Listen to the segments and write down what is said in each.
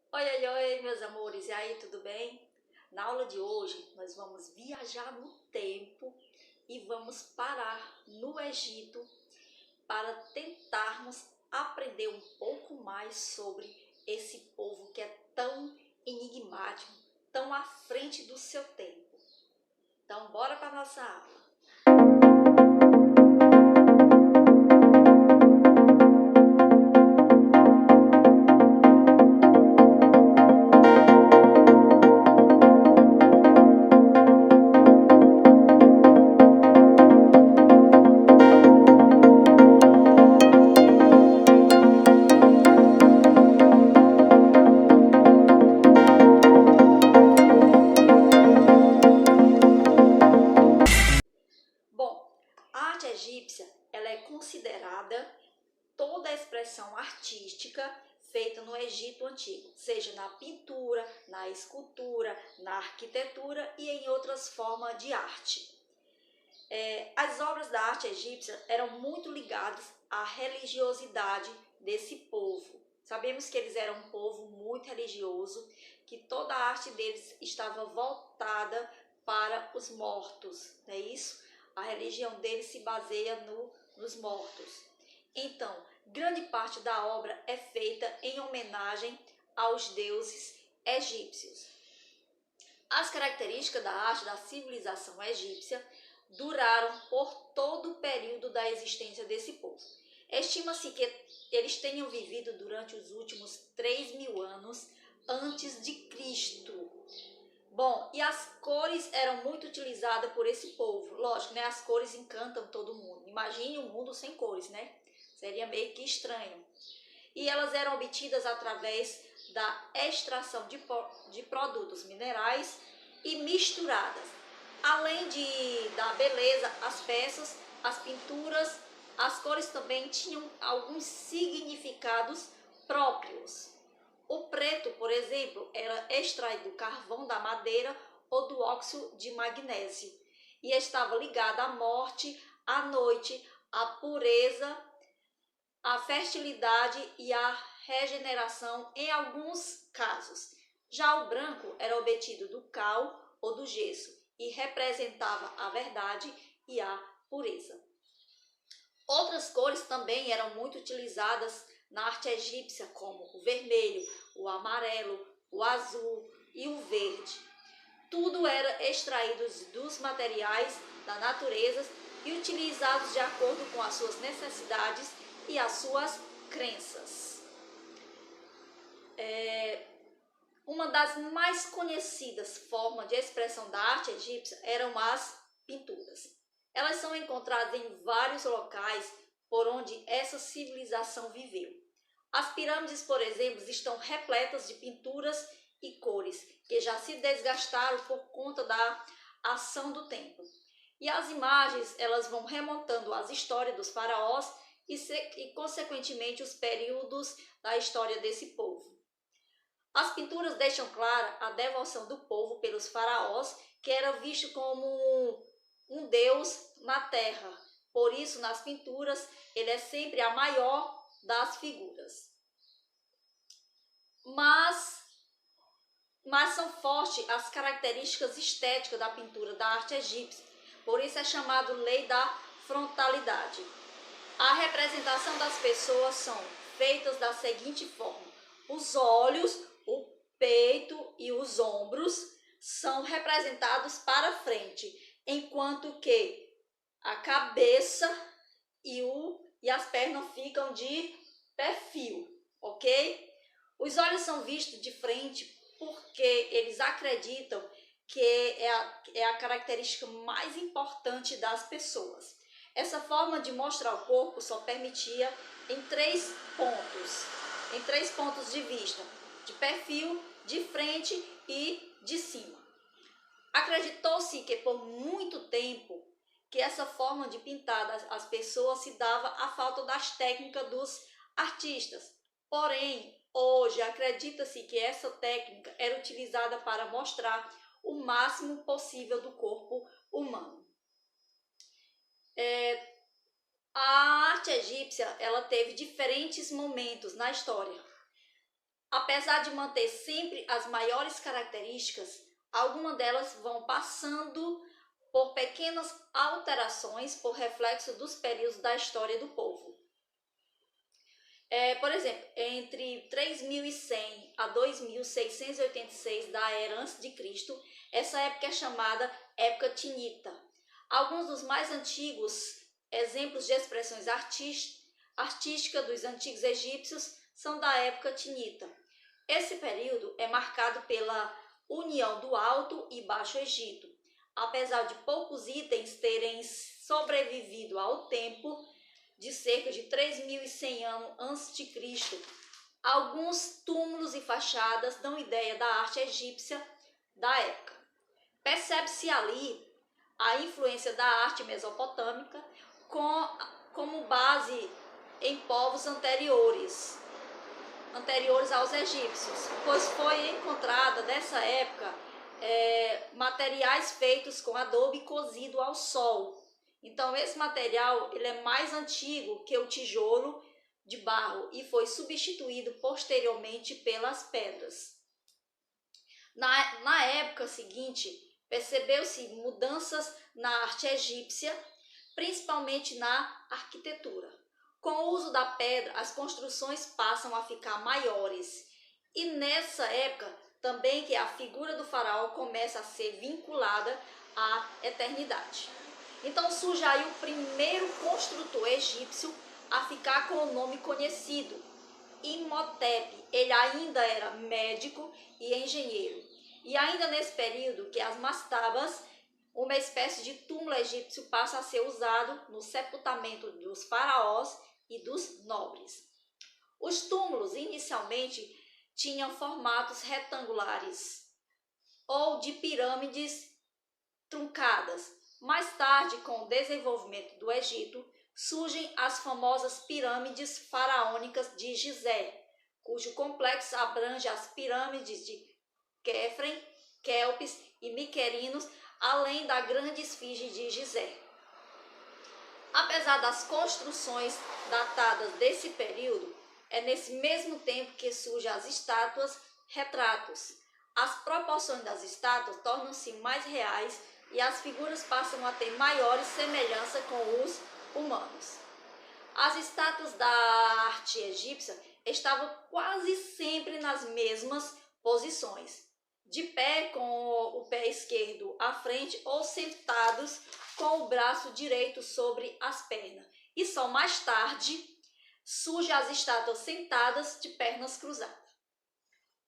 Oi, oi, oi, meus amores, e aí, tudo bem? Na aula de hoje, nós vamos viajar no tempo e vamos parar no Egito para tentarmos aprender um pouco mais sobre esse povo que é tão enigmático, tão à frente do seu tempo. Então, bora para a nossa aula. Bom, a arte egípcia, ela é considerada toda a expressão artística feita no Egito Antigo, seja na pintura, na escultura, na arquitetura e em outras formas de arte. As obras da arte egípcia eram muito ligadas à religiosidade desse povo. Sabemos que eles eram um povo muito religioso, que toda a arte deles estava voltada para os mortos, não é isso? A religião deles se baseia nos mortos. Então, grande parte da obra é feita em homenagem aos deuses egípcios. As características da arte da civilização egípcia duraram por todo o período da existência desse povo. Estima-se que eles tenham vivido durante os últimos 3.000 anos antes de Cristo. Bom, e as cores eram muito utilizadas por esse povo. Lógico, né? As cores encantam todo mundo. Imagine um mundo sem cores, né? Seria meio que estranho. E elas eram obtidas através da extração de produtos minerais e misturadas. Além da beleza, as peças, as pinturas, as cores também tinham alguns significados próprios. O preto, por exemplo, era extraído do carvão da madeira ou do óxido de magnésio e estava ligado à morte, à noite, à pureza, à fertilidade e à regeneração em alguns casos. Já o branco era obtido do cal ou do gesso e representava a verdade e a pureza. Outras cores também eram muito utilizadas na arte egípcia, como o vermelho, o amarelo, o azul e o verde. Tudo era extraído dos materiais da natureza e utilizados de acordo com as suas necessidades e as suas crenças. Uma das mais conhecidas formas de expressão da arte egípcia eram as pinturas. Elas são encontradas em vários locais por onde essa civilização viveu. As pirâmides, por exemplo, estão repletas de pinturas e cores que já se desgastaram por conta da ação do tempo. E as imagens, elas vão remontando às histórias dos faraós e consequentemente, os períodos da história desse povo. As pinturas deixam clara a devoção do povo pelos faraós, que era visto como um deus na terra. Por isso, nas pinturas, ele é sempre a maior das figuras. Mas são fortes as características estéticas da pintura da arte egípcia. Por isso é chamado lei da frontalidade. A representação das pessoas são feitas da seguinte forma: os olhos, o peito e os ombros são representados para frente, enquanto que a cabeça e as pernas ficam de perfil, ok? Os olhos são vistos de frente porque eles acreditam que é a característica mais importante das pessoas. Essa forma de mostrar o corpo só permitia em três pontos de vista: de perfil, de frente e de cima. Acreditou-se que por muito tempo que essa forma de pintar as pessoas se dava à falta das técnicas dos artistas. Porém, hoje acredita-se que essa técnica era utilizada para mostrar o máximo possível do corpo humano. A arte egípcia, ela teve diferentes momentos na história. Apesar de manter sempre as maiores características, algumas delas vão passando por pequenas alterações por reflexo dos períodos da história do povo. Por exemplo, entre 3100 a 2686 da era antes de Cristo, essa época é chamada época tinita. Alguns dos mais antigos exemplos de expressões artísticas dos antigos egípcios são da época tinita. Esse período é marcado pela união do Alto e Baixo Egito. Apesar de poucos itens terem sobrevivido ao tempo de cerca de 3.100 anos antes de Cristo, alguns túmulos e fachadas dão ideia da arte egípcia da época. Percebe-se ali a influência da arte mesopotâmica como base em povos anteriores aos egípcios, pois foi encontrada nessa época materiais feitos com adobe cozido ao sol. Então esse material ele é mais antigo que o tijolo de barro e foi substituído posteriormente pelas pedras. Na época seguinte, percebeu-se mudanças na arte egípcia, principalmente na arquitetura. Com o uso da pedra, as construções passam a ficar maiores. E nessa época também que a figura do faraó começa a ser vinculada à eternidade. Então surge aí o primeiro construtor egípcio a ficar com o nome conhecido, Imhotep. Ele ainda era médico e engenheiro. E ainda nesse período que as mastabas, uma espécie de túmulo egípcio, passa a ser usado no sepultamento dos faraós e dos nobres. Os túmulos inicialmente tinham formatos retangulares ou de pirâmides truncadas. Mais tarde, com o desenvolvimento do Egito, surgem as famosas pirâmides faraônicas de Gizé, cujo complexo abrange as pirâmides de Quefren, Quelpes e Miquerinos, além da grande esfinge de Gizé. Apesar das construções datadas desse período, é nesse mesmo tempo que surgem as estátuas retratos. As proporções das estátuas tornam-se mais reais e as figuras passam a ter maior semelhança com os humanos. As estátuas da arte egípcia estavam quase sempre nas mesmas posições, de pé com o pé esquerdo à frente ou sentados com o braço direito sobre as pernas. E só mais tarde surgem as estátuas sentadas de pernas cruzadas.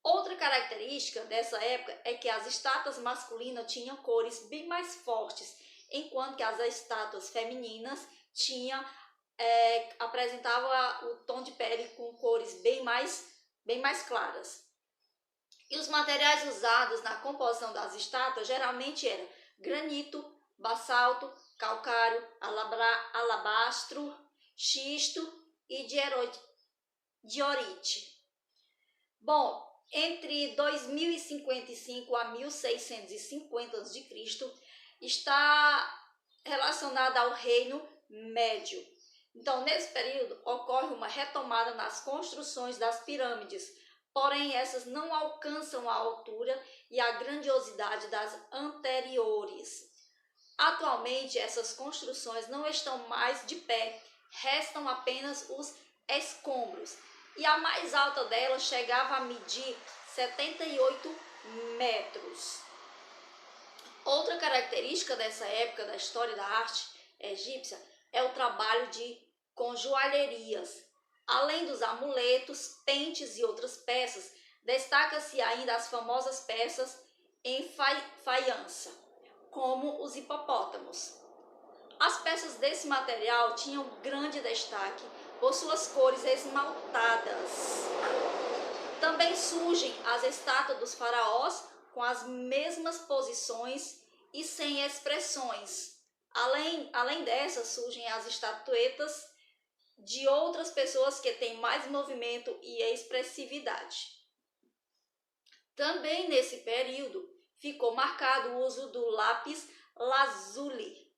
Outra característica dessa época é que as estátuas masculinas tinham cores bem mais fortes, enquanto que as estátuas femininas apresentavam o tom de pele com cores bem mais claras. E os materiais usados na composição das estátuas geralmente eram granito, basalto, calcário, alabastro, xisto e diorite. Bom, entre 2055 a 1650 a.C. está relacionada ao Reino Médio. Então, nesse período, ocorre uma retomada nas construções das pirâmides, porém essas não alcançam a altura e a grandiosidade das anteriores. Atualmente, essas construções não estão mais de pé, restam apenas os escombros. E a mais alta delas chegava a medir 78 metros. Outra característica dessa época da história da arte egípcia é o trabalho com joalherias. Além dos amuletos, pentes e outras peças, destaca-se ainda as famosas peças em faiança, como os hipopótamos. As peças desse material tinham grande destaque por suas cores esmaltadas. Também surgem as estátuas dos faraós com as mesmas posições e sem expressões. Além dessas, surgem as estatuetas de outras pessoas que têm mais movimento e expressividade. Também nesse período ficou marcado o uso do lápis lazuli.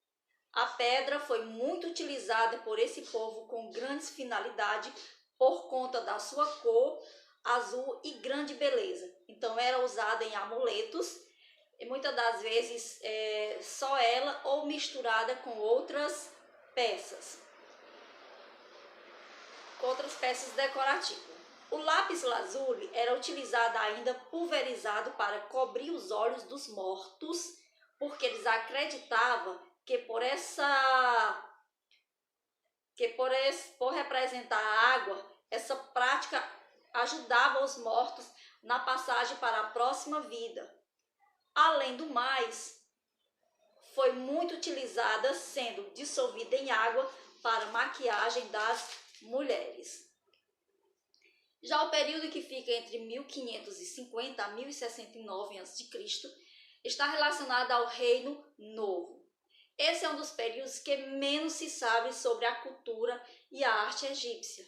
A pedra foi muito utilizada por esse povo com grande finalidade por conta da sua cor, azul e grande beleza. Então era usada em amuletos e muitas das vezes só ela ou misturada com outras peças decorativas. O lápis lazuli era utilizado ainda pulverizado para cobrir os olhos dos mortos, porque eles acreditavam que por representar a água, essa prática ajudava os mortos na passagem para a próxima vida. Além do mais, foi muito utilizada, sendo dissolvida em água para maquiagem das mulheres. Já o período que fica entre 1550 a 1069 a.C. está relacionado ao Reino Novo. Esse é um dos períodos que menos se sabe sobre a cultura e a arte egípcia.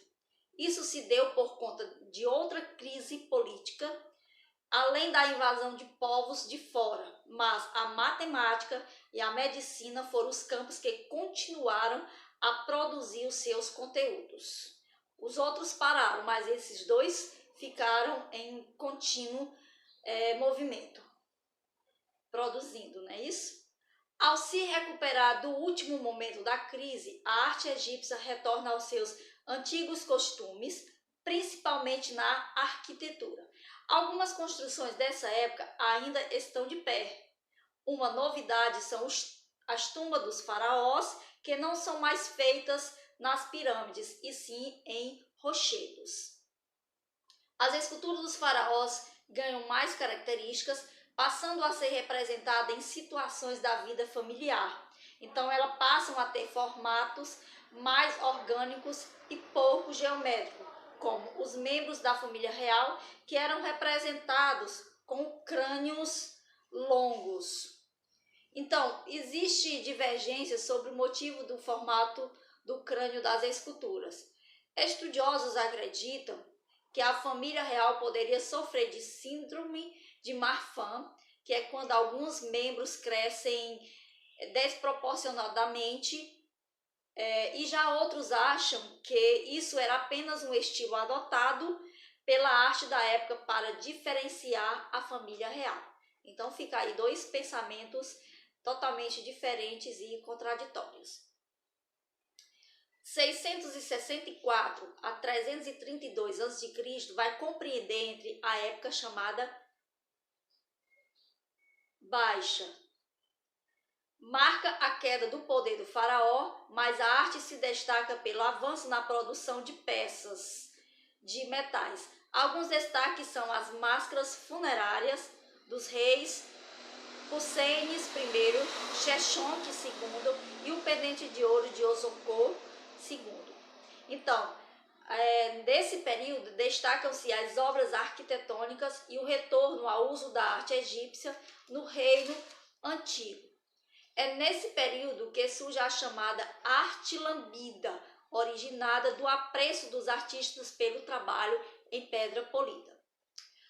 Isso se deu por conta de outra crise política, além da invasão de povos de fora, mas a matemática e a medicina foram os campos que continuaram a produzir os seus conteúdos. Os outros pararam, mas esses dois ficaram em contínuo movimento, produzindo, não é isso? Ao se recuperar do último momento da crise, a arte egípcia retorna aos seus antigos costumes, principalmente na arquitetura. Algumas construções dessa época ainda estão de pé. Uma novidade são as tumbas dos faraós, que não são mais feitas nas pirâmides, e sim em rochedos. As esculturas dos faraós ganham mais características, passando a ser representada em situações da vida familiar. Então, elas passam a ter formatos mais orgânicos e pouco geométricos, como os membros da família real, que eram representados com crânios longos. Então, existe divergência sobre o motivo do formato do crânio das esculturas. Estudiosos acreditam que a família real poderia sofrer de síndrome de Marfan, que é quando alguns membros crescem desproporcionadamente, e já outros acham que isso era apenas um estilo adotado pela arte da época para diferenciar a família real. Então fica aí dois pensamentos totalmente diferentes e contraditórios. 664 a 332 a.C. vai compreender entre a época chamada Baixa. Marca a queda do poder do faraó, mas a arte se destaca pelo avanço na produção de peças de metais. Alguns destaques são as máscaras funerárias dos reis Husseins I, Sheshonq II e o pendente de ouro de Osonko II. Então, nesse período destacam-se as obras arquitetônicas e o retorno ao uso da arte egípcia no Reino Antigo. É nesse período que surge a chamada arte lambida, originada do apreço dos artistas pelo trabalho em pedra polida.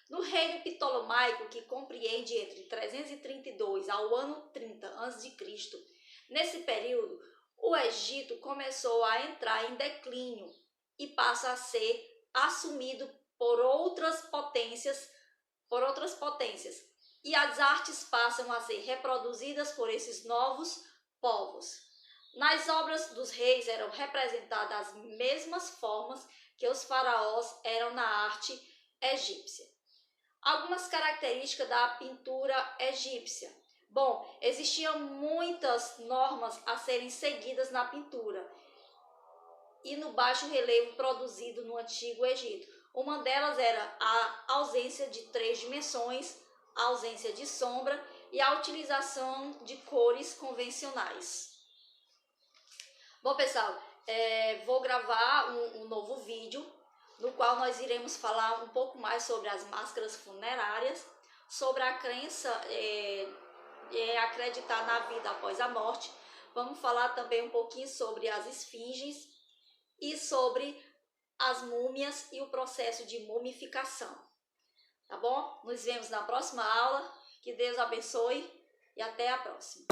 No reino ptolomaico, que compreende entre 332 ao ano 30 a.C., nesse período, o Egito começou a entrar em declínio e passa a ser assumido por outras potências, e as artes passam a ser reproduzidas por esses novos povos. Nas obras dos reis eram representadas as mesmas formas que os faraós eram na arte egípcia. Algumas características da pintura egípcia. Bom, existiam muitas normas a serem seguidas na pintura e no baixo relevo produzido no Antigo Egito. Uma delas era a ausência de 3 dimensões, a ausência de sombra e a utilização de cores convencionais. Bom, pessoal, vou gravar um novo vídeo no qual nós iremos falar um pouco mais sobre as máscaras funerárias, sobre a crença acreditar na vida após a morte. Vamos falar também um pouquinho sobre as esfinges e sobre as múmias e o processo de mumificação. Tá bom? Nos vemos na próxima aula. Que Deus abençoe e até a próxima.